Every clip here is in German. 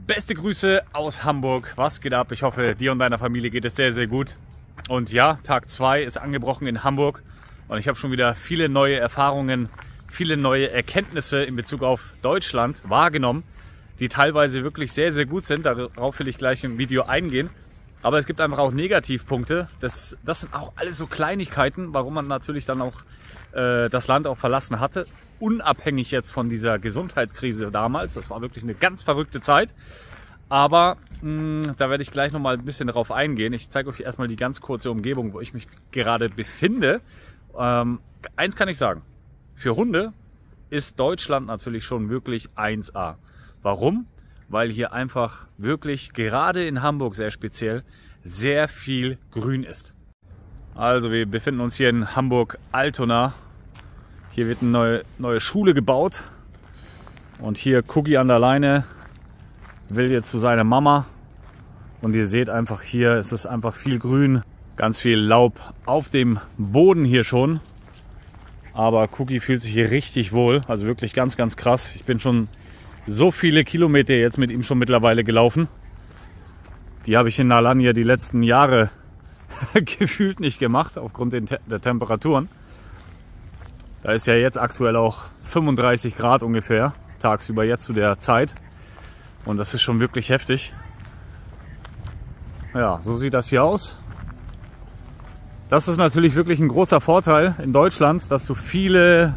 Beste Grüße aus Hamburg. Was geht ab? Ich hoffe, dir und deiner Familie geht es sehr, sehr gut. Und ja, Tag 2 ist angebrochen in Hamburg. Und ich habe schon wieder viele neue Erfahrungen, viele neue Erkenntnisse in Bezug auf Deutschland wahrgenommen, die teilweise wirklich sehr, sehr gut sind. Darauf will ich gleich im Video eingehen. Aber es gibt einfach auch Negativpunkte. Das sind auch alles so Kleinigkeiten, warum man natürlich dann auch das Land auch verlassen hatte. Unabhängig jetzt von dieser Gesundheitskrise damals. Das war wirklich eine ganz verrückte Zeit. Aber da werde ich gleich noch mal ein bisschen darauf eingehen. Ich zeige euch erstmal die ganz kurze Umgebung, wo ich mich gerade befinde. Eins kann ich sagen. Für Hunde ist Deutschland natürlich schon wirklich 1A. Warum? Weil hier einfach wirklich, gerade in Hamburg sehr speziell, sehr viel Grün ist. Also wir befinden uns hier in Hamburg-Altona. Hier wird eine neue Schule gebaut. Und hier Cookie an der Leine will jetzt zu seiner Mama. Und ihr seht einfach hier, es ist einfach viel Grün. Ganz viel Laub auf dem Boden hier schon. Aber Cookie fühlt sich hier richtig wohl. Also wirklich ganz, ganz krass. Ich bin schon so viele Kilometer jetzt mit ihm schon mittlerweile gelaufen. Die habe ich in Alanya die letzten Jahre gefühlt nicht gemacht, aufgrund der Temperaturen. Da ist ja jetzt aktuell auch 35 Grad ungefähr, tagsüber jetzt zu der Zeit. Und das ist schon wirklich heftig. Ja, so sieht das hier aus. Das ist natürlich wirklich ein großer Vorteil in Deutschland, dass du viele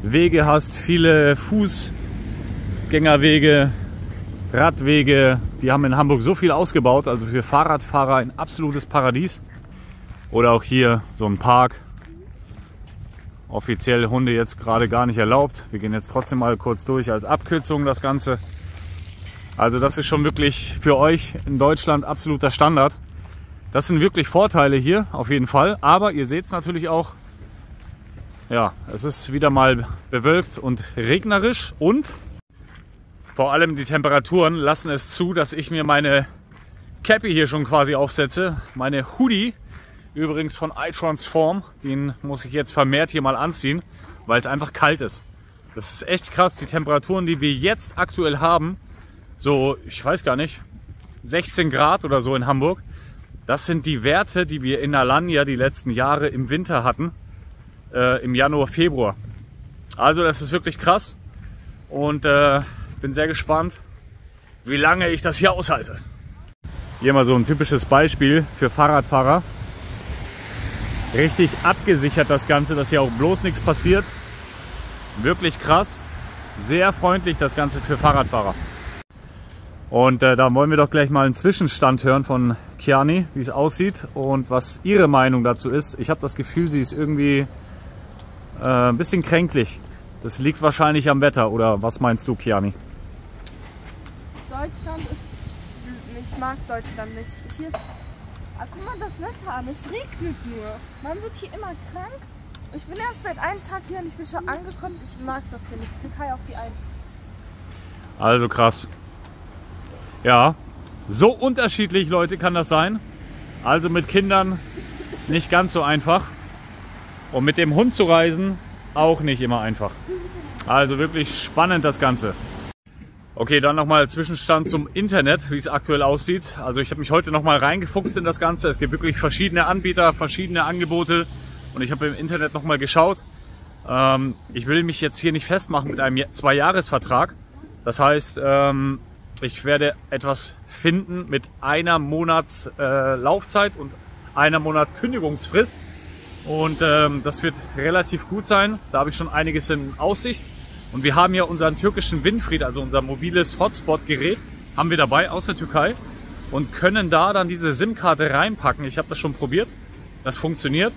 Wege hast, viele Fußgängerwege, Radwege. Die haben in Hamburg so viel ausgebaut, also für Fahrradfahrer ein absolutes Paradies. Oder auch hier so ein Park. Offiziell Hunde jetzt gerade gar nicht erlaubt. Wir gehen jetzt trotzdem mal kurz durch als Abkürzung das Ganze. Also das ist schon wirklich für euch in Deutschland absoluter Standard. Das sind wirklich Vorteile hier, auf jeden Fall. Aber ihr seht es natürlich auch, ja, es ist wieder mal bewölkt und regnerisch. Und vor allem die Temperaturen lassen es zu, dass ich mir meine Cappy hier schon quasi aufsetze. Meine Hoodie, übrigens von iTransform, den muss ich jetzt vermehrt hier mal anziehen, weil es einfach kalt ist. Das ist echt krass, die Temperaturen, die wir jetzt aktuell haben, so, ich weiß gar nicht, 16 Grad oder so in Hamburg. Das sind die Werte, die wir in Alanya die letzten Jahre im Winter hatten, im Januar, Februar. Also das ist wirklich krass und bin sehr gespannt, wie lange ich das hier aushalte. Hier mal so ein typisches Beispiel für Fahrradfahrer. Richtig abgesichert das Ganze, dass hier auch bloß nichts passiert. Wirklich krass. Sehr freundlich das Ganze für Fahrradfahrer. Und da wollen wir doch gleich mal einen Zwischenstand hören von Kiani, wie es aussieht und was ihre Meinung dazu ist. Ich habe das Gefühl, sie ist irgendwie ein bisschen kränklich. Das liegt wahrscheinlich am Wetter, oder was meinst du, Kiani? Deutschland ist... Ich mag Deutschland nicht. Hier ist... guck mal das Wetter an, es regnet nur. Man wird hier immer krank. Ich bin erst seit einem Tag hier und ich bin schon angekotzt. Ich mag das hier nicht. Türkei auf die 1. Also krass. Ja, so unterschiedlich, Leute, kann das sein. Also mit Kindern nicht ganz so einfach. Und mit dem Hund zu reisen auch nicht immer einfach. Also wirklich spannend das Ganze. Okay, dann nochmal Zwischenstand zum Internet, wie es aktuell aussieht. Also ich habe mich heute nochmal reingefuchst in das Ganze. Es gibt wirklich verschiedene Anbieter, verschiedene Angebote. Und ich habe im Internet nochmal geschaut. Ich will mich jetzt hier nicht festmachen mit einem 2-Jahres-Vertrag. Das heißt, ich werde etwas finden mit einer Monats Laufzeit und einer Monat Kündigungsfrist. Und das wird relativ gut sein. Da habe ich schon einiges in Aussicht. Und wir haben ja unseren türkischen Winfried, also unser mobiles Hotspot-Gerät, haben wir dabei aus der Türkei und können da dann diese SIM-Karte reinpacken. Ich habe das schon probiert, das funktioniert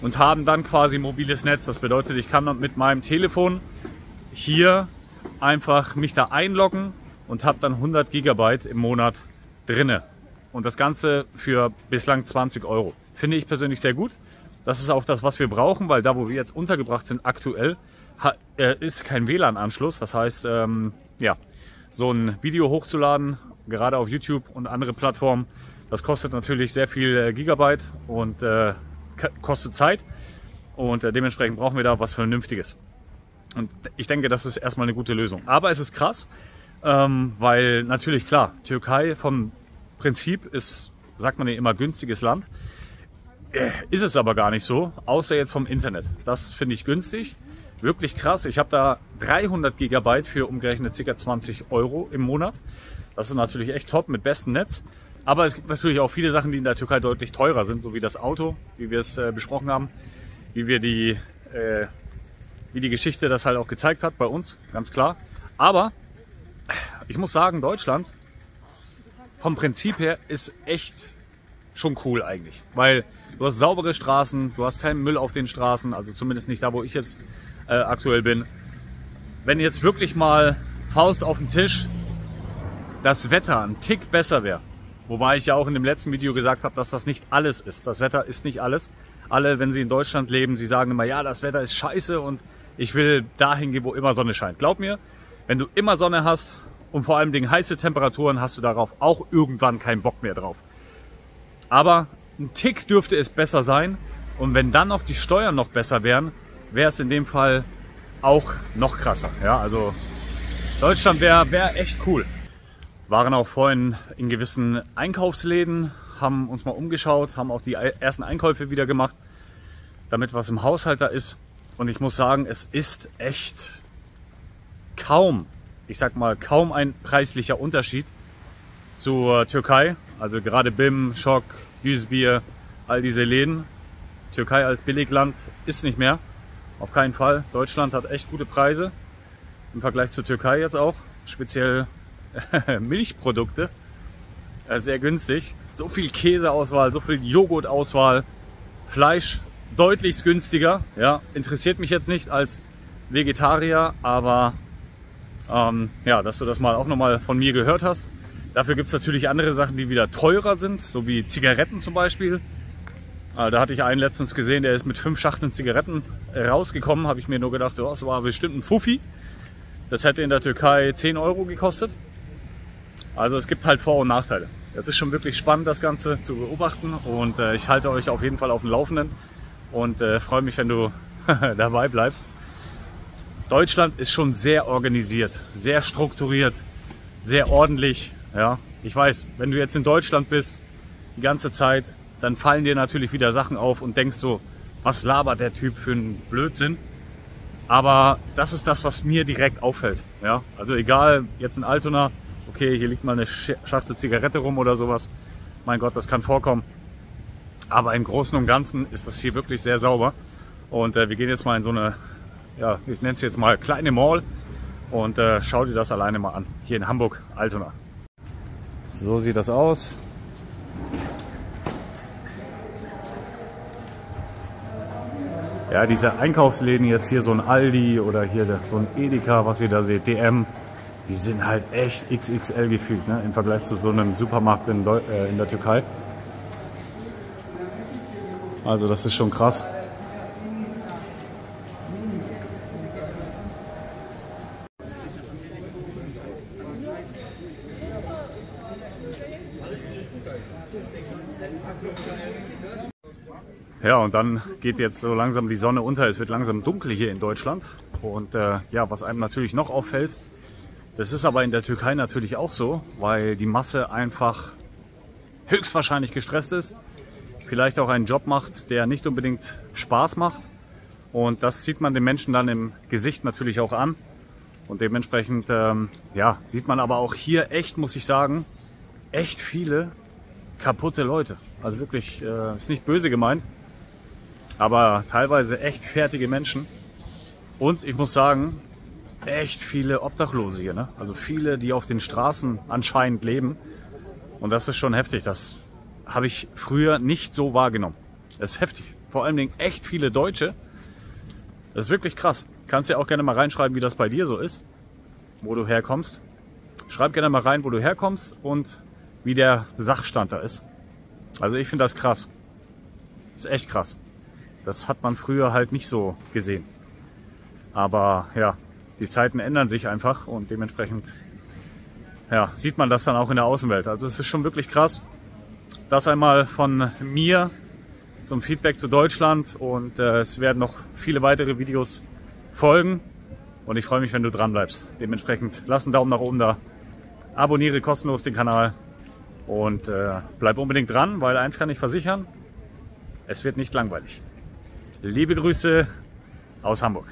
und haben dann quasi mobiles Netz. Das bedeutet, ich kann mit meinem Telefon hier einfach mich da einloggen und habe dann 100 GB im Monat drinne. Und das Ganze für bislang 20 €. Finde ich persönlich sehr gut. Das ist auch das, was wir brauchen, weil da, wo wir jetzt untergebracht sind aktuell, ist kein WLAN-Anschluss. Das heißt, ja, so ein Video hochzuladen, gerade auf YouTube und andere Plattformen, das kostet natürlich sehr viel Gigabyte und kostet Zeit. Und dementsprechend brauchen wir da was Vernünftiges. Und ich denke, das ist erstmal eine gute Lösung. Aber es ist krass, Weil natürlich klar, Türkei vom Prinzip ist, sagt man ja immer, günstiges Land. Ist es aber gar nicht so, außer jetzt vom Internet. Das finde ich günstig, wirklich krass. Ich habe da 300 GB für umgerechnet ca. 20 € im Monat. Das ist natürlich echt top mit bestem Netz. Aber es gibt natürlich auch viele Sachen, die in der Türkei deutlich teurer sind, so wie das Auto, wie wir es besprochen haben, wie die Geschichte das halt auch gezeigt hat bei uns, ganz klar. Aber ich muss sagen, Deutschland vom Prinzip her ist echt schon cool eigentlich, weil du hast saubere Straßen, du hast keinen Müll auf den Straßen, also zumindest nicht da, wo ich jetzt aktuell bin. Wenn jetzt wirklich mal Faust auf den Tisch das Wetter ein Tick besser wäre, wobei ich ja auch in dem letzten Video gesagt habe, dass das nicht alles ist. Das Wetter ist nicht alles. Alle, wenn sie in Deutschland leben, sie sagen immer, ja, das Wetter ist scheiße und ich will dahin gehen, wo immer Sonne scheint. Glaub mir, wenn du immer Sonne hast und vor allem heiße Temperaturen, hast du darauf auch irgendwann keinen Bock mehr drauf. Aber ein Tick dürfte es besser sein. Und wenn dann noch die Steuern noch besser wären, wäre es in dem Fall auch noch krasser. Ja, also Deutschland wäre echt cool. Waren auch vorhin in gewissen Einkaufsläden, haben uns mal umgeschaut, haben auch die ersten Einkäufe wieder gemacht, damit was im Haushalt da ist. Und ich muss sagen, es ist echt kaum, ich sag mal, kaum ein preislicher Unterschied zur Türkei. Also gerade BİM, Schok, Yüzbier, all diese Läden. Türkei als Billigland ist nicht mehr, auf keinen Fall. Deutschland hat echt gute Preise im Vergleich zur Türkei jetzt auch, speziell Milchprodukte, sehr günstig. So viel Käseauswahl, so viel Joghurtauswahl, Fleisch deutlich günstiger. Ja, interessiert mich jetzt nicht als Vegetarier, aber ja, dass du das mal auch nochmal von mir gehört hast. Dafür gibt es natürlich andere Sachen, die wieder teurer sind, so wie Zigaretten zum Beispiel. Da hatte ich einen letztens gesehen, der ist mit 5 Schachteln Zigaretten rausgekommen. Habe ich mir nur gedacht, oh, das war bestimmt ein Fuffi. Das hätte in der Türkei 10 € gekostet. Also es gibt halt Vor- und Nachteile. Das ist schon wirklich spannend, das Ganze zu beobachten. Und ich halte euch auf jeden Fall auf dem Laufenden. Und freue mich, wenn du dabei bleibst. Deutschland ist schon sehr organisiert, sehr strukturiert, sehr ordentlich. Ja, ich weiß, wenn du jetzt in Deutschland bist, die ganze Zeit, dann fallen dir natürlich wieder Sachen auf und denkst so, was labert der Typ für einen Blödsinn? Aber das ist das, was mir direkt auffällt. Ja, also egal, jetzt in Altona, okay, hier liegt mal eine Schachtel Zigarette rum oder sowas. Mein Gott, das kann vorkommen. Aber im Großen und Ganzen ist das hier wirklich sehr sauber. Und wir gehen jetzt mal in so eine, ja, ich nenne es jetzt mal kleine Mall und schau dir das alleine mal an. Hier in Hamburg, Altona. So sieht das aus. Ja, diese Einkaufsläden jetzt hier, so ein Aldi oder hier so ein Edeka, was ihr da seht, DM, die sind halt echt XXL gefühlt, ne, im Vergleich zu so einem Supermarkt in der Türkei. Also das ist schon krass. Ja, und dann geht jetzt so langsam die Sonne unter. Es wird langsam dunkel hier in Deutschland. Und ja, was einem natürlich noch auffällt, das ist aber in der Türkei natürlich auch so, weil die Masse einfach höchstwahrscheinlich gestresst ist. Vielleicht auch einen Job macht, der nicht unbedingt Spaß macht. Und das sieht man den Menschen dann im Gesicht natürlich auch an. Und dementsprechend ja, sieht man aber auch hier echt, muss ich sagen, echt viele kaputte Leute. Also wirklich, ist nicht böse gemeint, aber teilweise echt fertige Menschen. Und ich muss sagen, echt viele Obdachlose hier, ne? Also viele, die auf den Straßen anscheinend leben. Und das ist schon heftig. Das habe ich früher nicht so wahrgenommen. Das ist heftig. Vor allen Dingen echt viele Deutsche. Das ist wirklich krass. Kannst ja auch gerne mal reinschreiben, wie das bei dir so ist, wo du herkommst. Schreib gerne mal rein, wo du herkommst und wie der Sachstand da ist. Also ich finde das krass. Das ist echt krass. Das hat man früher halt nicht so gesehen. Aber ja, die Zeiten ändern sich einfach und dementsprechend ja, sieht man das dann auch in der Außenwelt. Also es ist schon wirklich krass. Das einmal von mir zum Feedback zu Deutschland und es werden noch viele weitere Videos folgen und ich freue mich, wenn du dran bleibst. Dementsprechend lass einen Daumen nach oben da abonniere kostenlos den Kanal und bleib unbedingt dran, weil eins kann ich versichern, es wird nicht langweilig. Liebe Grüße aus Hamburg.